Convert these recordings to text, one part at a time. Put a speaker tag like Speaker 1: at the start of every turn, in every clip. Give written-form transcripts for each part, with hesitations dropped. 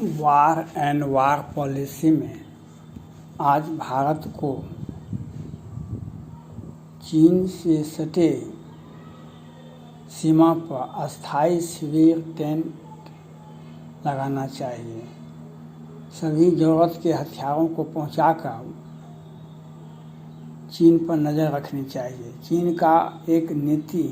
Speaker 1: War and war policy में आज भारत को चीन से सटे सीमा पर अस्थायी शिविर टेंट लगाना चाहिए। सभी ज़रूरत के हथियारों को पहुंचाकर चीन पर नज़र रखनी चाहिए। चीन का एक नीति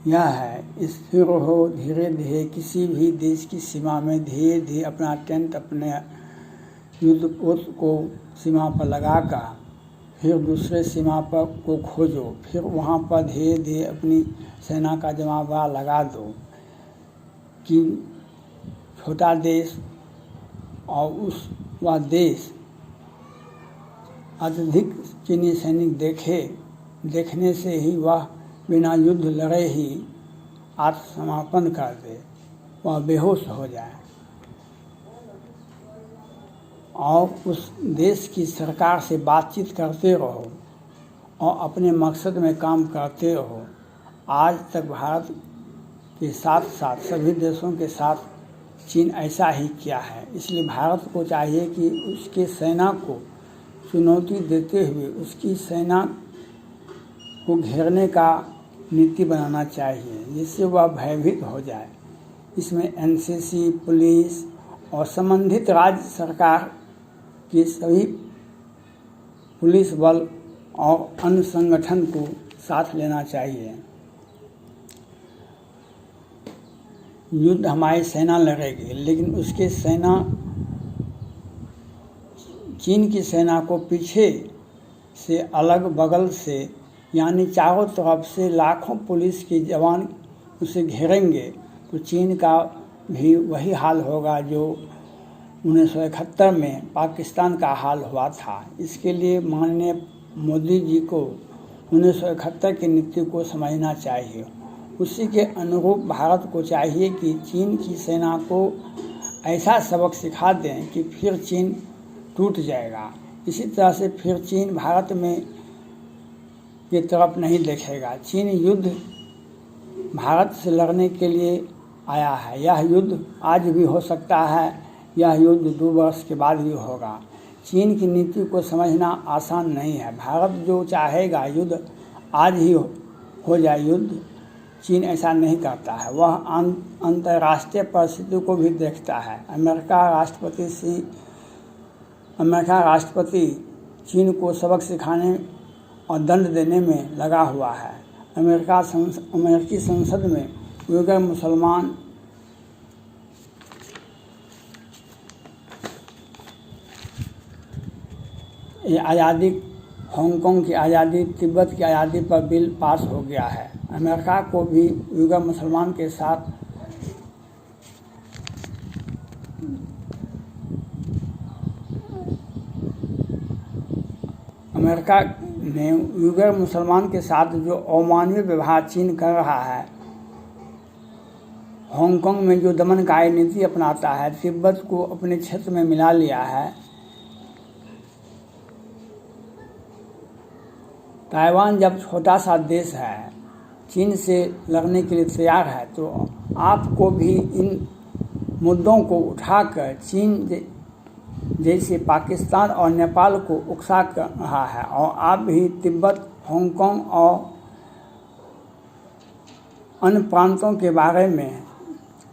Speaker 1: यह है, स्थिर हो, धीरे धीरे किसी भी देश की सीमा में धीरे धीरे अपना टेंट, अपने युद्ध पोत को सीमा पर लगाकर फिर दूसरे सीमा पर को खोजो, फिर वहाँ पर धीरे धीरे अपनी सेना का जमावड़ा लगा दो कि छोटा देश और वह देश अत्यधिक चीनी सैनिक देखने से ही वह बिना युद्ध लड़े ही आत्मसमर्पण कर दे, वह बेहोश हो जाए और उस देश की सरकार से बातचीत करते रहो और अपने मकसद में काम करते रहो। आज तक भारत के साथ साथ सभी देशों के साथ चीन ऐसा ही किया है। इसलिए भारत को चाहिए कि उसके सेना को चुनौती देते हुए उसकी सेना को घेरने का नीति बनाना चाहिए, जिससे वह भयभीत हो जाए। इसमें एनसीसी, पुलिस और संबंधित राज्य सरकार के सभी पुलिस बल और अन्य संगठन को साथ लेना चाहिए। युद्ध हमारी सेना लड़ेगी, लेकिन उसके सेना चीन की सेना को पीछे से अलग बगल से यानी चारों तरफ से लाखों पुलिस के जवान उसे घेरेंगे तो चीन का भी वही हाल होगा जो 1971 में पाकिस्तान का हाल हुआ था। इसके लिए माननीय मोदी जी को 1971 की नीति को समझना चाहिए। उसी के अनुरूप भारत को चाहिए कि चीन की सेना को ऐसा सबक सिखा दें कि फिर चीन टूट जाएगा। इसी तरह से फिर चीन भारत में की तरफ नहीं देखेगा। चीन युद्ध भारत से लड़ने के लिए आया है। यह युद्ध आज भी हो सकता है, यह युद्ध 2 वर्ष के बाद भी होगा। चीन की नीति को समझना आसान नहीं है। भारत जो चाहेगा युद्ध आज ही हो जाए युद्ध, चीन ऐसा नहीं करता है। वह अंतर्राष्ट्रीय परिस्थिति को भी देखता है। अमेरिका राष्ट्रपति चीन को सबक सिखाने और दंड देने में लगा हुआ है। अमेरिकी संसद में उइगर मुसलमान आज़ादी, हांगकांग की आज़ादी, तिब्बत की आज़ादी पर बिल पास हो गया है। अमेरिका को भी उइगर मुसलमान के साथ अमेरिका ने उइगर मुसलमान के साथ जो अमानवीय व्यवहार चीन कर रहा है, हांगकांग में जो दमनकारी नीति अपनाता है, तिब्बत को अपने क्षेत्र में मिला लिया है, ताइवान जब छोटा सा देश है, चीन से लड़ने के लिए तैयार है, तो आपको भी इन मुद्दों को उठाकर चीन जैसे पाकिस्तान और नेपाल को उकसा कर रहा है और आप भी तिब्बत, हांगकांग और अन्य प्रांतों के बारे में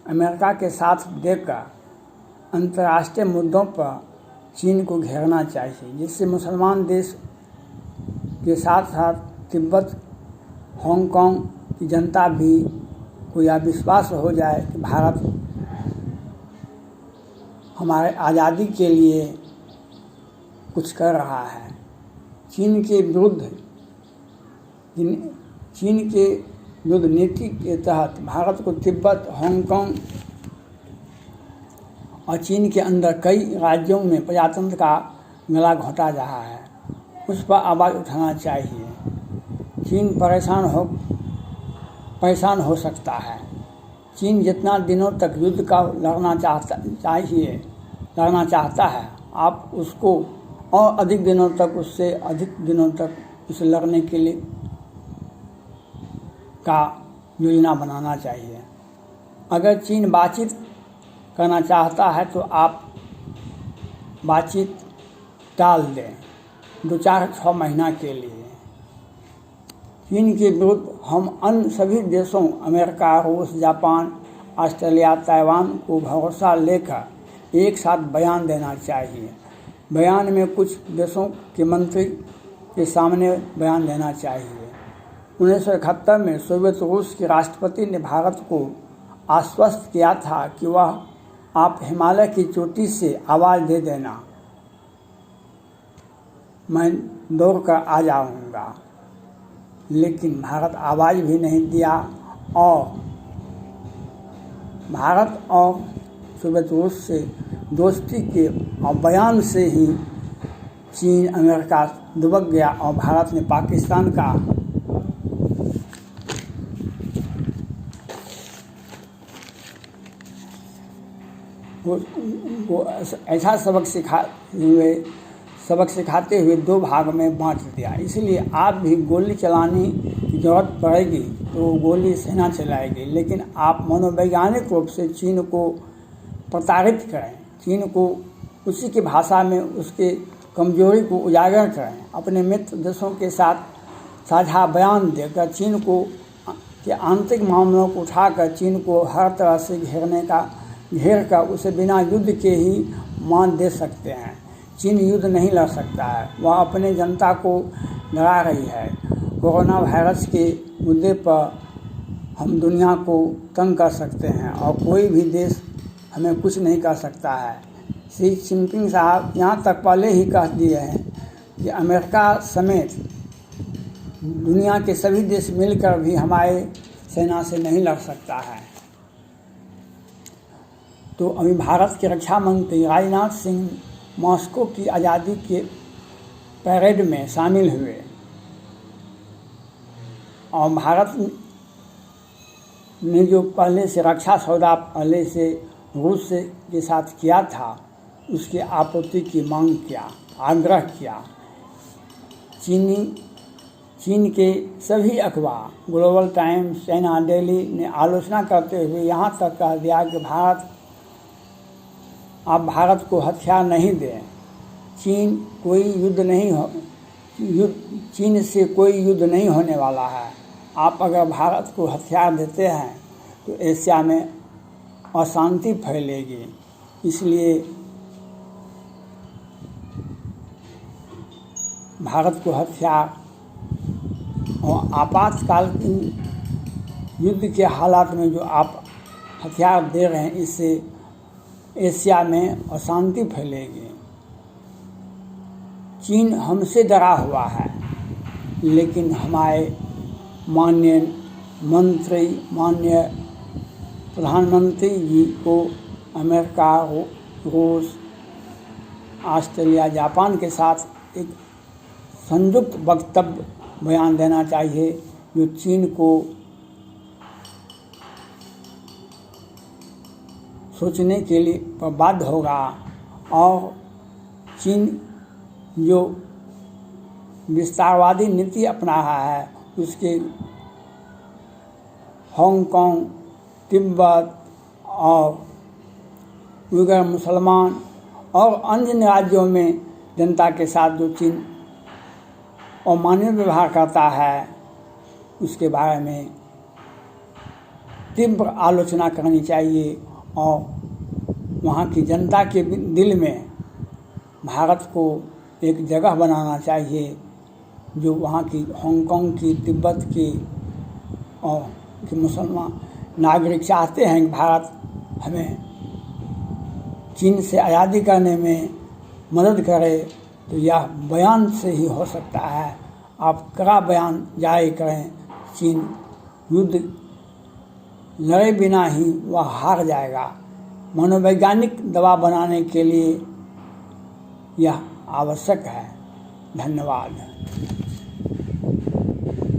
Speaker 1: अमेरिका के साथ देकर अंतर्राष्ट्रीय मुद्दों पर चीन को घेरना चाहिए, जिससे मुसलमान देश के साथ साथ तिब्बत, हांगकांग की जनता भी को यह विश्वास हो जाए कि भारत हमारे आज़ादी के लिए कुछ कर रहा है। चीन के विरुद्ध नीति के तहत भारत को तिब्बत, हांगकांग और चीन के अंदर कई राज्यों में प्रजातंत्र का गला घोटा जा रहा है, उस पर आवाज़ उठाना चाहिए। चीन परेशान हो सकता है। चीन जितना दिनों तक युद्ध का लड़ना चाहता है, आप उसको और अधिक दिनों तक, उससे अधिक दिनों तक उसे लड़ने के लिए का योजना बनाना चाहिए। अगर चीन बातचीत करना चाहता है तो आप बातचीत टाल दें 2-4-6 महीना के लिए। चीन के विरुद्ध हम अन्य सभी देशों अमेरिका, रूस, जापान, ऑस्ट्रेलिया, ताइवान को भरोसा लेकर एक साथ बयान देना चाहिए। बयान में कुछ देशों के मंत्री के सामने बयान देना चाहिए। 1971 में सोवियत रूस के राष्ट्रपति ने भारत को आश्वस्त किया था कि वह आप हिमालय की चोटी से आवाज़ दे देना, मैं दौड़ कर आ जाऊंगा। लेकिन भारत आवाज़ भी नहीं दिया और भारत और सोवियत रूस से दोस्ती के और बयान से ही चीन, अमेरिका दुबक गया और भारत ने पाकिस्तान का वो ऐसा सबक सिखाते हुए 2 भाग में बांट दिया। इसलिए आप भी गोली चलाने की जरूरत पड़ेगी तो गोली सेना चलाएगी, लेकिन आप मनोवैज्ञानिक रूप से चीन को प्रताड़ित करें, चीन को उसी की भाषा में उसके कमजोरी को उजागर करें, अपने मित्र देशों के साथ साझा बयान देकर चीन को के आंतरिक मामलों को उठाकर चीन को हर तरह से घेर कर उसे बिना युद्ध के ही मान दे सकते हैं। चीन युद्ध नहीं लड़ सकता है, वह अपने जनता को डरा रही है। कोरोना वायरस के मुद्दे पर हम दुनिया को तंग कर सकते हैं और कोई भी देश हमें कुछ नहीं कर सकता है। शी जिनपिंग साहब यहाँ तक पहले ही कह दिए हैं कि अमेरिका समेत दुनिया के सभी देश मिलकर भी हमारे सेना से नहीं लड़ सकता है। तो अभी भारत के रक्षा मंत्री राजनाथ सिंह मॉस्को की आज़ादी के पैरेड में शामिल हुए और भारत ने जो पहले से रक्षा सौदा पहले से रूस के साथ किया था उसके आपूर्ति की मांग किया, आग्रह किया। चीन के सभी अखबार ग्लोबल टाइम्स, चाइना डेली ने आलोचना करते हुए यहाँ तक कह दिया कि आप भारत को हथियार नहीं दें, चीन से कोई युद्ध नहीं होने वाला है। आप अगर भारत को हथियार देते हैं तो एशिया में अशांति फैलेगी। इसलिए भारत को हथियार और आपातकाल युद्ध के हालात में जो आप हथियार दे रहे हैं, इससे एशिया में अशांति फैलेगी। चीन हमसे डरा हुआ है, लेकिन हमारे माननीय प्रधानमंत्री जी को अमेरिका, रूस, ऑस्ट्रेलिया, जापान के साथ एक संयुक्त वक्तव्य बयान देना चाहिए जो चीन को सोचने के लिए बाध्य होगा। और चीन जो विस्तारवादी नीति अपना रहा है उसके हांगकांग, तिब्बत और उइगर मुसलमान और अन्य राज्यों में जनता के साथ जो चीन अमानवीय व्यवहार करता है उसके बारे में तीव्र आलोचना करनी चाहिए और वहाँ की जनता के दिल में भारत को एक जगह बनाना चाहिए जो वहाँ की हांगकांग की, तिब्बत की और कि मुसलमान नागरिक चाहते हैं कि भारत हमें चीन से आज़ादी करने में मदद करे। तो यह बयान से ही हो सकता है। आप कड़ा बयान जारी करें, चीन युद्ध लड़े बिना ही वह हार जाएगा। मनोवैज्ञानिक दबाव बनाने के लिए यह आवश्यक है। धन्यवाद।